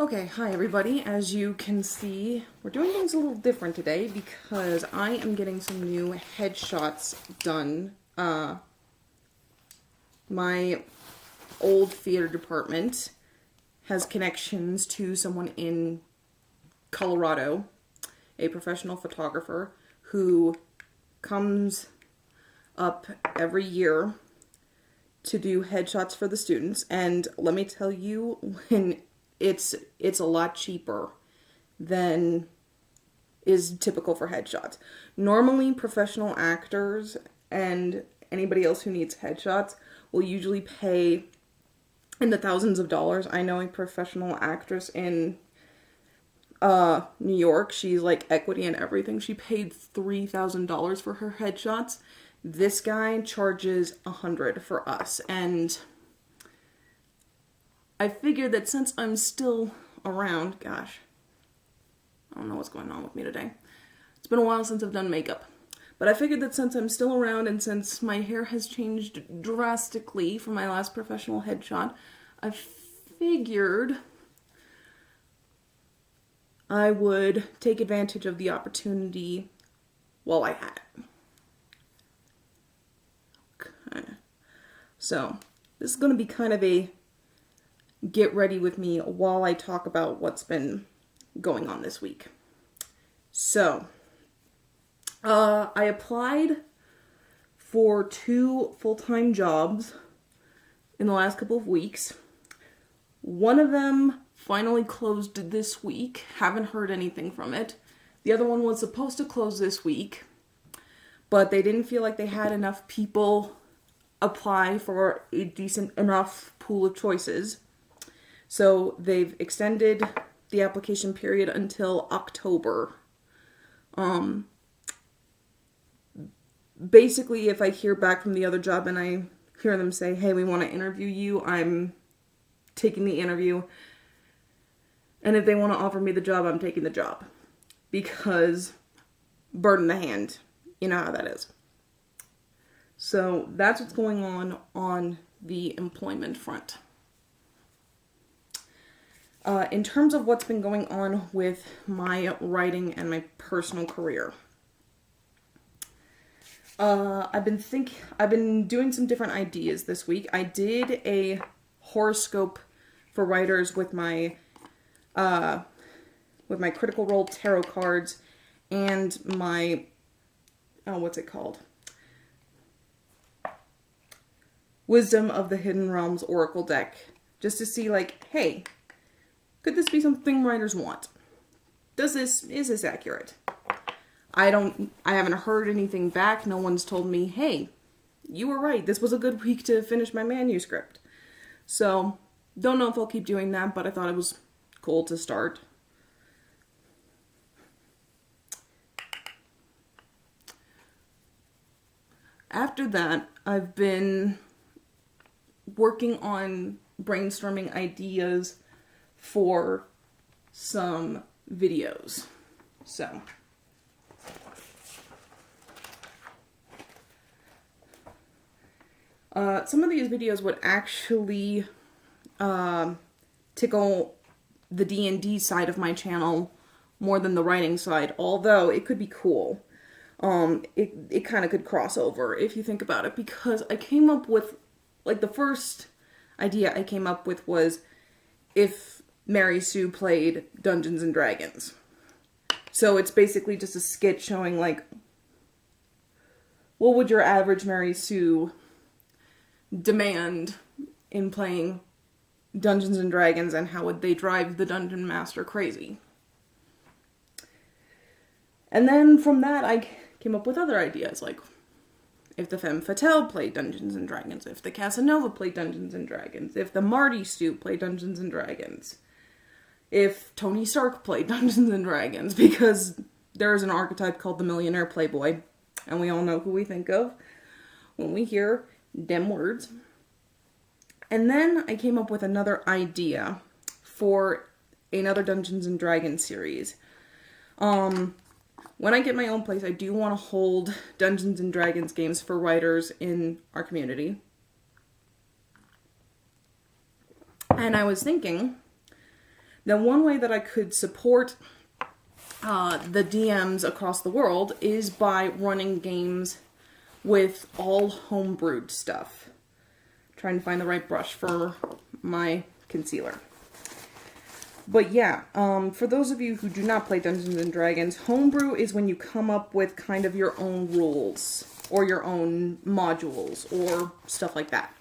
Okay, hi everybody. As you can see, we're doing things a little different today because I am getting some new headshots done. My old theater department has connections to someone in Colorado, a professional photographer who comes up every year to do headshots for the students. And let me tell you, when it's a lot cheaper than is typical for headshots. Normally, professional actors and anybody else who needs headshots will usually pay in the thousands of dollars. I know a professional actress in New York. She's like equity and everything. She paid $3,000 for her headshots. This guy charges $100 for us, and I figured that since I'm still around, gosh, I don't know what's going on with me today. It's been a while since I've done makeup. But I figured that since I'm still around and since my hair has changed drastically from my last professional headshot, I figured I would take advantage of the opportunity while I had it. Okay. So, this is going to be kind of a get ready with me while I talk about what's been going on this week. So, I applied for 2 full-time jobs in the last couple of weeks. One of them finally closed this week. Haven't heard anything from it. The other one was supposed to close this week, but they didn't feel like they had enough people apply for a decent enough pool of choices. So they've extended the application period until October. Basically, if I hear back from the other job and I hear them say, hey, we want to interview you, I'm taking the interview. And if they want to offer me the job, I'm taking the job. Because bird in the hand, you know how that is. So that's what's going on the employment front. In terms of what's been going on with my writing and my personal career, I've been doing some different ideas this week. I did a horoscope for writers with my Critical Role tarot cards and my what's it called? Wisdom of the Hidden Realms Oracle deck, just to see like, hey, could this be something writers want? Is this accurate? I haven't heard anything back. No one's told me, hey, you were right. This was a good week to finish my manuscript. So, don't know if I'll keep doing that, but I thought it was cool to start. After that, I've been working on brainstorming ideas for some videos. So, some of these videos would actually tickle the D&D side of my channel more than the writing side, although it could be cool. It kind of could cross over if you think about it, because I came up with, like, the first idea I came up with was if Mary Sue played Dungeons and Dragons. So it's basically just a skit showing, like, what would your average Mary Sue demand in playing Dungeons and Dragons, and how would they drive the Dungeon Master crazy? And then from that, I came up with other ideas, like if the Femme Fatale played Dungeons and Dragons, if the Casanova played Dungeons and Dragons, if the Marty Stew played Dungeons and Dragons, if Tony Stark played Dungeons and Dragons, because there is an archetype called the Millionaire Playboy, and we all know who we think of when we hear them words. And then I came up with another idea for another Dungeons and Dragons series. When I get my own place, I do want to hold Dungeons and Dragons games for writers in our community. And I was thinking Now, one way that I could support the DMs across the world is by running games with all homebrewed stuff. Trying to find the right brush for my concealer. But yeah, for those of you who do not play Dungeons and Dragons, homebrew is when you come up with kind of your own rules or your own modules or stuff like that.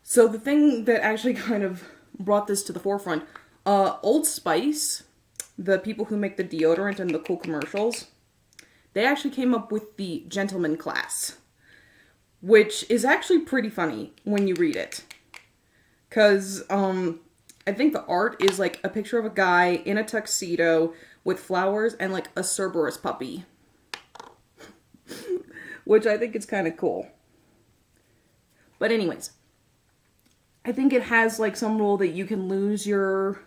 So the thing that actually kind of brought this to the forefront, Old Spice, the people who make the deodorant and the cool commercials, they actually came up with the gentleman class, which is actually pretty funny when you read it. Because, I think the art is like a picture of a guy in a tuxedo with flowers and like a Cerberus puppy. Which I think is kind of cool. But anyways, I think it has like some rule that you can lose your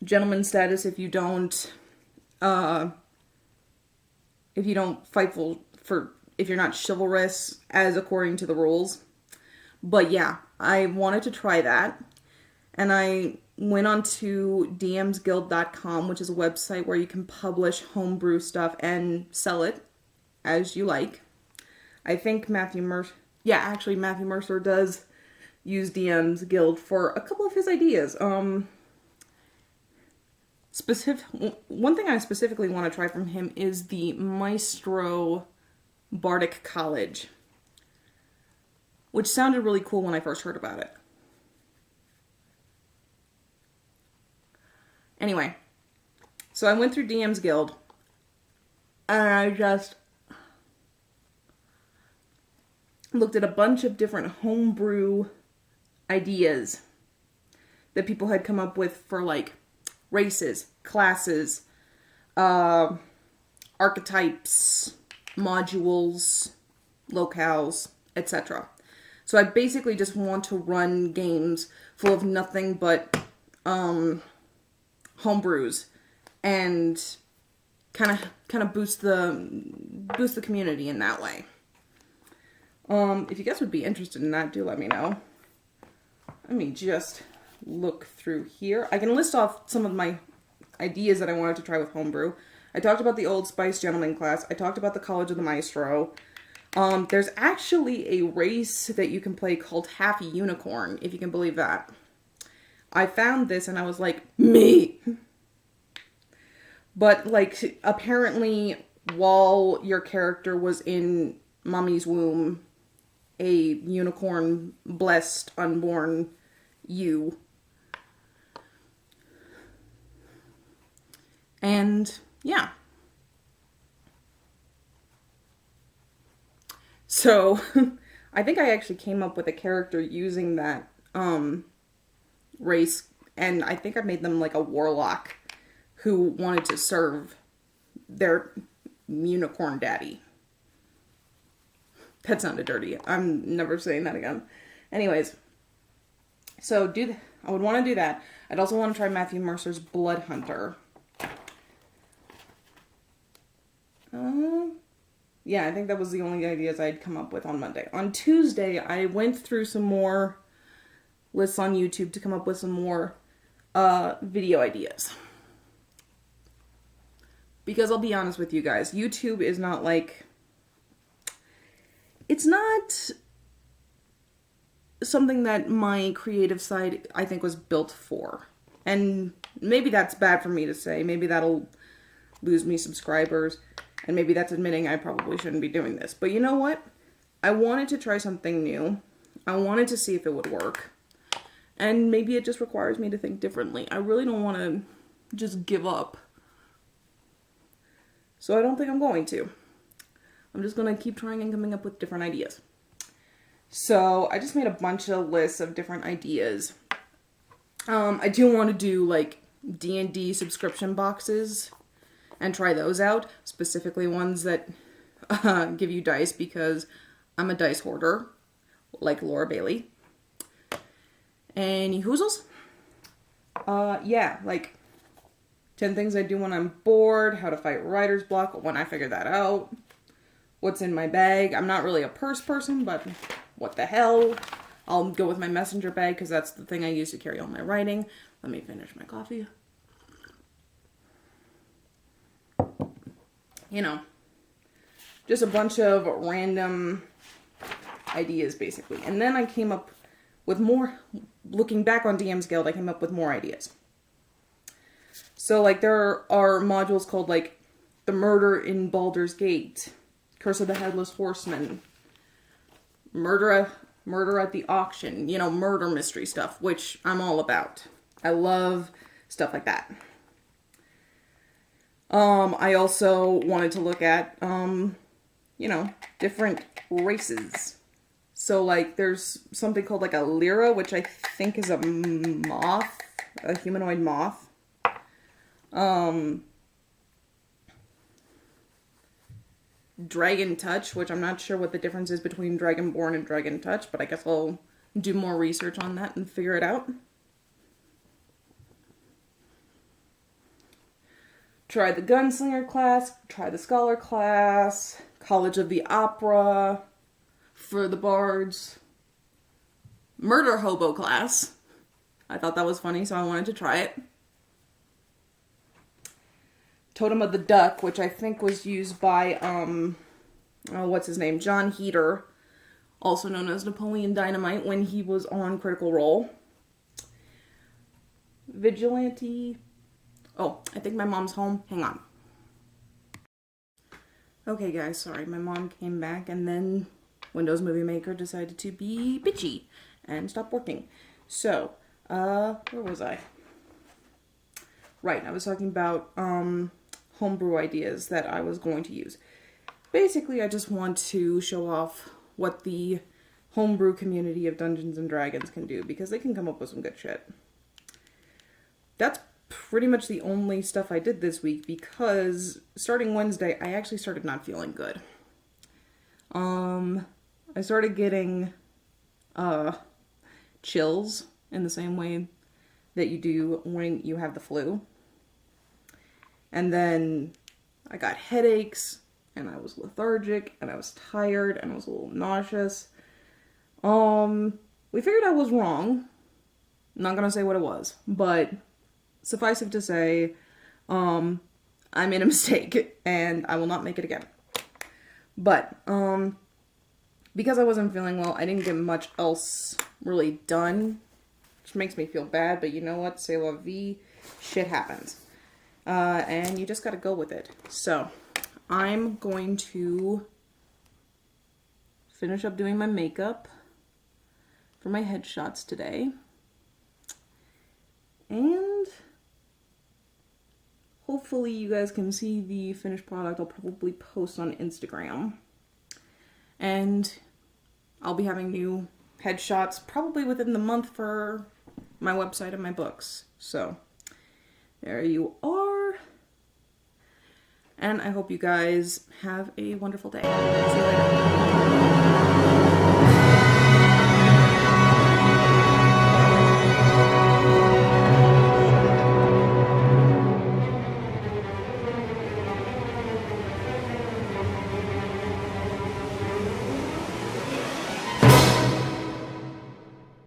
gentleman status if you don't fight for if you're not chivalrous as according to the rules. But yeah, I wanted to try that. And I went on to dmsguild.com, which is a website where you can publish homebrew stuff and sell it as you like. I think Matthew Mercer does use DM's Guild for a couple of his ideas. One thing I specifically want to try from him is the Maestro Bardic College, which sounded really cool when I first heard about it. Anyway, so I went through DM's Guild, and I just looked at a bunch of different homebrew ideas that people had come up with for, like, races, classes, archetypes, modules, locales, etc. So I basically just want to run games full of nothing but homebrews and kind of boost the community in that way. If you guys would be interested in that, do let me know. Let me just look through here. I can list off some of my ideas that I wanted to try with homebrew. I talked about the Old Spice Gentleman class. I talked about the College of the Maestro. There's actually a race that you can play called Half a Unicorn, if you can believe that. I found this and I was like, me! But, like, apparently, while your character was in mommy's womb, a unicorn blessed unborn you. And, yeah. So, I think I actually came up with a character using that, race, and I think I made them like a warlock who wanted to serve their unicorn daddy. That sounded dirty. I'm never saying that again. Anyways, so I would want to do that. I'd also want to try Matthew Mercer's Blood Hunter. Yeah, I think that was the only ideas I'd come up with on Monday. On Tuesday, I went through some more lists on YouTube to come up with some more video ideas. Because I'll be honest with you guys, YouTube is not like... It's not something that my creative side, I think, was built for. And maybe that's bad for me to say. Maybe that'll lose me subscribers. And maybe that's admitting I probably shouldn't be doing this. But you know what? I wanted to try something new. I wanted to see if it would work. And maybe it just requires me to think differently. I really don't want to just give up. So I don't think I'm going to. I'm just going to keep trying and coming up with different ideas. So I just made a bunch of lists of different ideas. I do want to do like D&D subscription boxes and try those out. Specifically ones that give you dice, because I'm a dice hoarder, like Laura Bailey. Any hoozles? Yeah, like 10 things I do when I'm bored, how to fight writer's block when I figure that out, what's in my bag. I'm not really a purse person, but what the hell. I'll go with my messenger bag because that's the thing I use to carry all my writing. Let me finish my coffee. You know, just a bunch of random ideas, basically. And then I came up with more, looking back on DM's Guild, I came up with more ideas. So, like, there are modules called, like, The Murder in Baldur's Gate, Curse of the Headless Horseman, Murder at the Auction, you know, murder mystery stuff, which I'm all about. I love stuff like that. I also wanted to look at, you know, different races. So, like, there's something called, like, a lyra, which I think is a moth, a humanoid moth. Dragon Touch, which I'm not sure what the difference is between Dragonborn and Dragon Touch, but I guess I'll do more research on that and figure it out. Try the Gunslinger class, try the Scholar class, College of the Opera for the Bards, Murder Hobo class. I thought that was funny, so I wanted to try it. Totem of the Duck, which I think was used by, what's his name? John Heater, also known as Napoleon Dynamite, when he was on Critical Role. Vigilante. Oh, I think my mom's home. Hang on. Okay, guys, sorry. My mom came back, and then Windows Movie Maker decided to be bitchy and stop working. So, where was I? Right, I was talking about, homebrew ideas that I was going to use. Basically, I just want to show off what the homebrew community of Dungeons & Dragons can do, because they can come up with some good shit. That's pretty much the only stuff I did this week, because starting Wednesday, I actually started not feeling good. I started getting, chills in the same way that you do when you have the flu. And then I got headaches, and I was lethargic, and I was tired, and I was a little nauseous. We figured I was wrong. I'm not gonna say what it was, but suffice it to say, I made a mistake, and I will not make it again. But, because I wasn't feeling well, I didn't get much else really done, which makes me feel bad, but you know what? C'est la vie. Shit happens. And you just gotta go with it. So, I'm going to finish up doing my makeup for my headshots today. And hopefully you guys can see the finished product. I'll probably post on Instagram. And I'll be having new headshots probably within the month for my website and my books. So, there you are. And I hope you guys have a wonderful day. See you later.